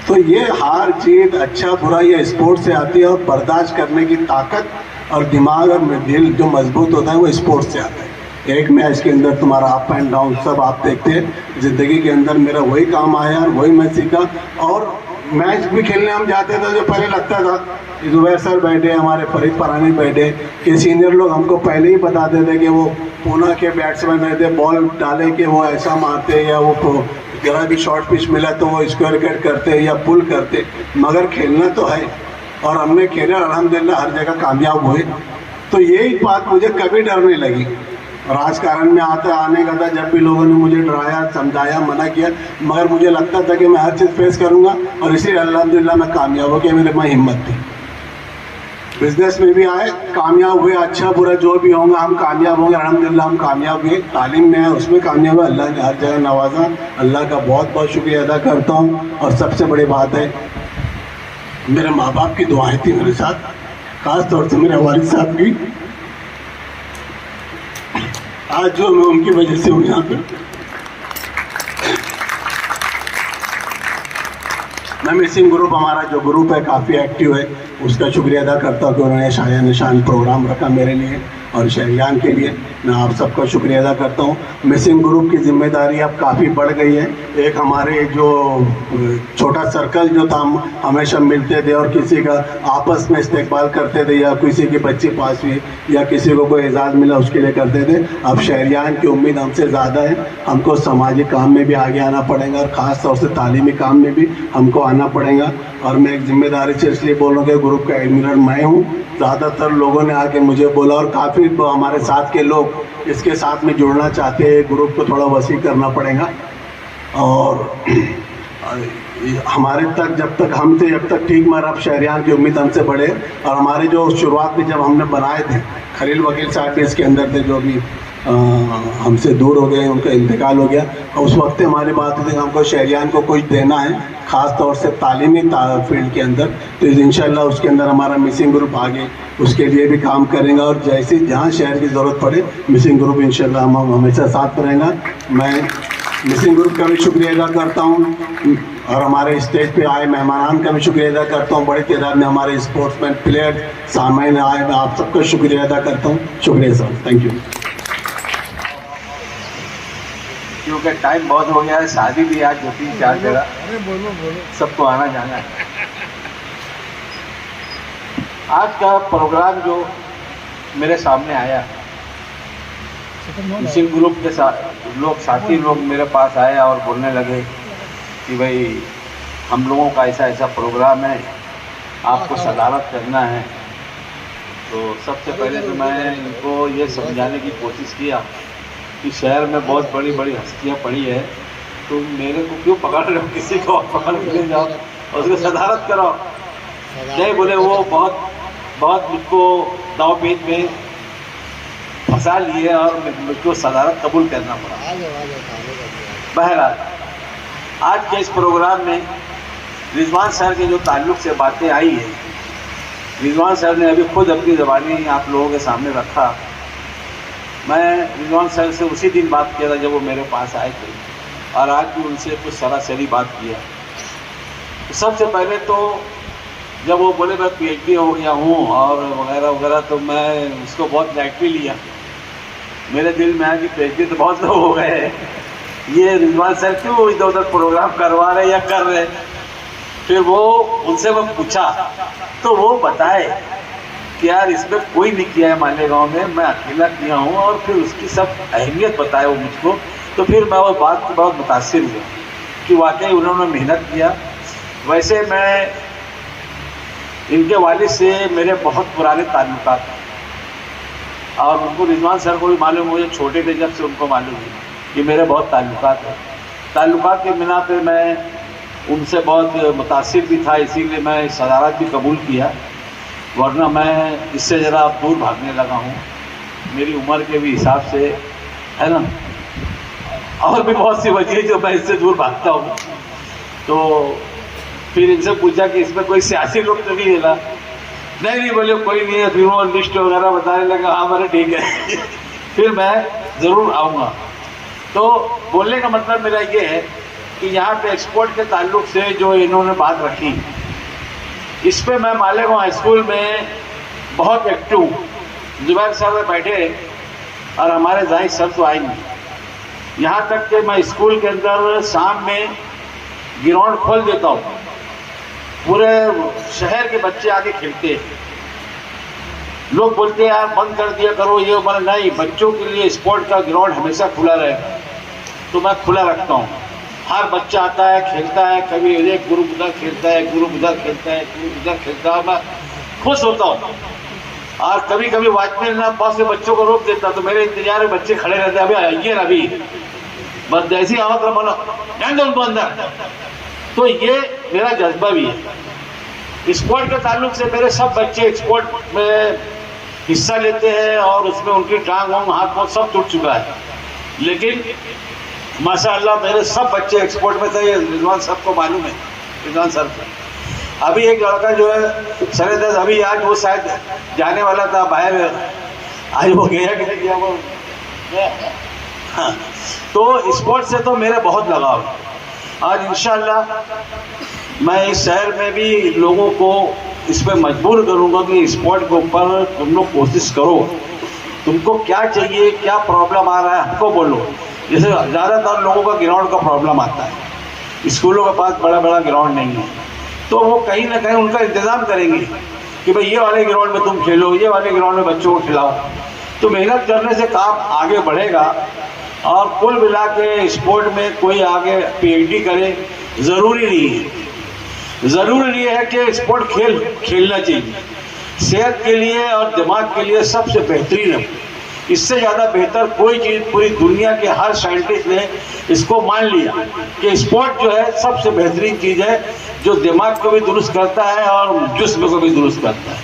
तो ये हार जीत, अच्छा बुरा, ये स्पोर्ट्स से आती है, और बर्दाश्त करने की ताकत और दिमाग और दिल जो मजबूत होता है वो स्पोर्ट्स से आता है। एक मैच के अंदर तुम्हारा अप एंड डाउन सब आप देखते हैं। ज़िंदगी के अंदर मेरा वही काम आया, वही मैं सीखा। और मैच भी खेलने हम जाते थे, जो पहले लगता था कि जुबैर सर बैठे, हमारे फरीद परानी बैठे, कि सीनियर लोग हमको पहले ही बताते थे कि वो पूना के बैट्समैन रहते, बॉल डाले कि वो ऐसा मारते, या वो जरा भी शॉर्ट पिच मिला तो वो स्क्वायर कट करते या पुल करते, मगर खेलना तो है। और हमने खेला, अल्हम्दुलिल्लाह हर जगह कामयाब हुए। तो यही बात मुझे कभी डर नहीं लगी। राजकारण में आने का था, जब भी लोगों ने मुझे डराया, समझाया, मना किया, मगर मुझे लगता था कि मैं हर चीज़ फेस करूँगा, और इसीलिए अल्हम्दुलिल्लाह मैं कामयाब हो गया। मेरे में हिम्मत थी। बिजनेस में भी आए, कामयाब हुए, अच्छा बुरा जो भी होगा हम कामयाब होंगे। अल्हम्दुलिल्लाह हम कामयाब हुए। तालीम में है, उसमें कामयाब है, अल्लाह ने हर जगह नवाजा। अल्लाह का बहुत बहुत शुक्रिया अदा करता हूँ। और सबसे बड़ी बात है, मेरे माँ बाप की दुआएं थी मेरे साथ, खास तौर से मेरे वालिद साहब की। आज जो मैं उनकी वजह से हूँ यहाँ पर। मैं मिसिंग ग्रुप, हमारा जो ग्रुप है काफ़ी एक्टिव है, उसका शुक्रिया अदा करता हूँ कि उन्होंने शाया निशान प्रोग्राम रखा मेरे लिए और शहरियान के लिए। मैं आप सबका शुक्रिया अदा करता हूँ। मिसिंग ग्रुप की जिम्मेदारी अब काफ़ी बढ़ गई है। एक हमारे जो छोटा सर्कल जो था, हम हमेशा मिलते थे और किसी का आपस में इस्तेकबाल करते थे, या किसी की बच्ची पास हुई या किसी को कोई एजाज़ मिला उसके लिए करते थे। अब शहरियान की उम्मीद हमसे ज़्यादा है। हमको सामाजिक काम में भी आगे आना पड़ेगा, और ख़ास तौर से तालीमी काम में भी हमको आना पड़ेगा। और मैं एक जिम्मेदारी से इसलिए बोल रहा हूँ कि ग्रुप का एडमिरल मैं हूँ। ज़्यादातर लोगों ने आके मुझे बोला, और काफ़ी हमारे साथ के लोग इसके साथ में जुड़ना चाहते हैं। ग्रुप को थोड़ा वसी करना पड़ेगा, और हमारे तक जब तक हम थे जब तक ठीक, मगर अब शहरियान की उम्मीद हमसे बढ़े। और हमारे जो शुरुआत में जब हमने बनाए थे, खलील वकील साहब भी इसके अंदर थे, जो भी हमसे दूर हो गए, उनका इंतकाल हो गया। और उस वक्त हमारी बात होती है हमको शहरियान को कुछ देना है, ख़ास तौर से तालीमी फील्ड के अंदर। तो इंशाल्लाह उसके अंदर हमारा मिसिंग ग्रुप आगे उसके लिए भी काम करेंगे, और जैसे जहाँ शहर की ज़रूरत पड़े मिसिंग ग्रुप इंशाल्लाह हम हमेशा साथ रहेगा। मैं मिसिंग ग्रुप का भी शुक्रिया अदा करता हूँ, और हमारे स्टेज पे आए मेहमान का भी शुक्रिया अदा करता हूँ। बड़ी तादाद में हमारे स्पोर्ट्समैन प्लेयर सामने आए, मैं आप सबका शुक्रिया अदा करता हूँ। शुक्रिया सर, थैंक यू। क्योंकि टाइम बहुत हो गया है, शादी भी आज 2-3-4 जगह, सबको आना जाना है। आज का प्रोग्राम जो मेरे सामने आया, मिसिंग ग्रुप के साथी लोग मेरे पास आए और बोलने लगे कि भाई हम लोगों का ऐसा ऐसा प्रोग्राम है, आपको सदारत करना है। तो सबसे पहले तो मैं इनको ये समझाने की कोशिश किया कि शहर में बहुत बड़ी बड़ी हस्तियाँ पड़ी है, तो मेरे को क्यों पकड़ रहे हो, किसी को पकड़ के ले जाओ और उसको सदारत कराओ। नहीं बोले, वो बहुत मुझको दाव पेच में फंसा लिए और मुझको सदारत कबूल करना पड़ा। बहरहाल आज के इस प्रोग्राम में रिजवान सर के जो ताल्लुक़ से बातें आई है, रिजवान सर ने अभी खुद अपनी ज़बानी आप लोगों के सामने रखा। मैं रिजवान सर से उसी दिन बात किया था जब वो मेरे पास आए थे, और आज भी उनसे कुछ सरासरी बात किया। तो सबसे पहले तो जब वो बोले मैं PhD हो गया हूँ और वगैरह वगैरह, तो मैं उसको बहुत नेगेटिव लिया। मेरे दिल में आया कि PhD तो बहुत लोग हो गए हैं, ये रिजवान सर क्यों इधर उधर प्रोग्राम करवा रहे या कर रहे। फिर वो उनसे मैं पूछा तो वो बताए कि यार इसमें कोई नहीं किया है मालेगांव में, मैं अकेला किया हूँ, और फिर उसकी सब अहमियत बताए वो मुझको। तो फिर मैं वो बात से बहुत मुतासिर हुआ कि वाकई उन्होंने मेहनत किया। वैसे मैं इनके वालिद से मेरे बहुत पुराने ताल्लुकात हैं, और उनको रिजवान सर को भी मालूम, मुझे छोटे थे जब से उनको मालूम है कि मेरे बहुत ताल्लुकात हैं। ताल्लुकात के बिना पे मैं उनसे बहुत मुतासिर भी था, इसीलिए मैं सदारत भी कबूल किया, वरना मैं इससे ज़रा अब दूर भागने लगा हूँ, मेरी उम्र के भी हिसाब से, है ना। और भी बहुत सी वजह है जो मैं इससे दूर भागता हूँ। तो फिर इनसे पूछा कि इसमें कोई सियासी लोग तो नहीं है ना? नहीं बोले कोई नहीं है। फिर वो लिस्ट वगैरह बताने लगा। हाँ मैंने ठीक है फिर मैं ज़रूर आऊँगा। तो बोलने का मतलब मेरा ये है कि यहाँ पे एक्सपोर्ट के ताल्लुक से जो इन्होंने बात रखी, इस पे मैं मालेगांव हाई स्कूल में बहुत एक्टिव हूँ। जुबैर साहब बैठे और हमारे जाहिर सर तो आए नहीं। यहाँ तक कि मैं स्कूल के अंदर शाम में ग्राउंड खोल देता हूँ, पूरे शहर के बच्चे आके खेलते हैं। लोग बोलते हैं यार बंद कर दिया करो ये, बोला नहीं, बच्चों के लिए स्पोर्ट का ग्राउंड हमेशा खुला रहेगा। तो मैं खुला रखता हूँ, हर बच्चा आता है खेलता है, कभी एक ग्रुप उधर खेलता है, ग्रुप उधर खेलता है, ग्रुप उधर खेलता है। मैं खुश होता हूँ। और कभी कभी वॉचमैन ना पास से बच्चों को रोक देता, तो मेरे इंतजार में बच्चे खड़े रहते हैं, अभी आइए ना, अभी बस जैसी आवाज का बोलो जान दो उनको अंदर। तो ये मेरा जज्बा भी है। स्पोर्ट के ताल्लुक से मेरे सब बच्चे स्पोर्ट में हिस्सा लेते हैं और उसमें उनकी टांग वांग हाथ पाँव सब टूट चुका है, लेकिन माशाअल्लाह मेरे सब बच्चे एक्सपोर्ट में थे। ये रिजवान साहब को मालूम है, रिजवान सर को। अभी एक लड़का जो है सरेदर्द, अभी आज वो शायद जाने वाला था बाहर, आज वो गया कि नहीं गया वो। हाँ, तो स्पोर्ट से तो मेरे बहुत लगाव है। आज इंशाअल्लाह मैं इस शहर में भी लोगों को इस पर मजबूर करूँगा कि स्पोर्ट के ऊपर तुम लोग कोशिश करो। तुमको क्या चाहिए, क्या प्रॉब्लम आ रहा है हमको बोलो। जैसे ज़्यादातर लोगों का ग्राउंड का प्रॉब्लम आता है, स्कूलों के पास बड़ा बड़ा ग्राउंड नहीं है, तो वो कहीं ना कहीं उनका इंतज़ाम करेंगे कि भाई ये वाले ग्राउंड में तुम खेलो, ये वाले ग्राउंड में बच्चों को खिलाओ। तो मेहनत करने से काम आगे बढ़ेगा। और कुल मिला के स्पोर्ट में कोई आगे PhD करे ज़रूरी नहीं है। ज़रूरी ये है कि स्पोर्ट खेलना चाहिए, सेहत के लिए और दिमाग के लिए सबसे बेहतरीन है। इससे ज़्यादा बेहतर कोई चीज़ पूरी दुनिया के हर साइंटिस्ट ने इसको मान लिया कि स्पोर्ट जो है सबसे बेहतरीन चीज़ है, जो दिमाग को भी दुरुस्त करता है और जिस्म को भी दुरुस्त करता है।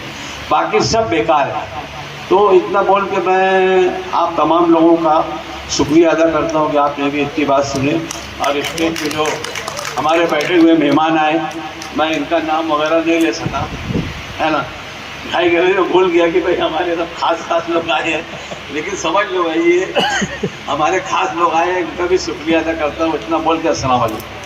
बाकी सब बेकार है। तो इतना बोल के मैं आप तमाम लोगों का शुक्रिया अदा करता हूँ कि आपने भी इतनी बात सुनी। और स्टेज पे जो हमारे बैठे हुए मेहमान आए, मैं इनका नाम वगैरह नहीं ले सका, है ना, भाई गले तो भूल गया कि भाई हमारे सब खास लोग आए हैं, लेकिन समझ लो भाई ये हमारे खास लोग आए हैं, इनका भी शुक्रिया अदा करता हूँ। इतना बोल के अस्सलाम वालेकुम।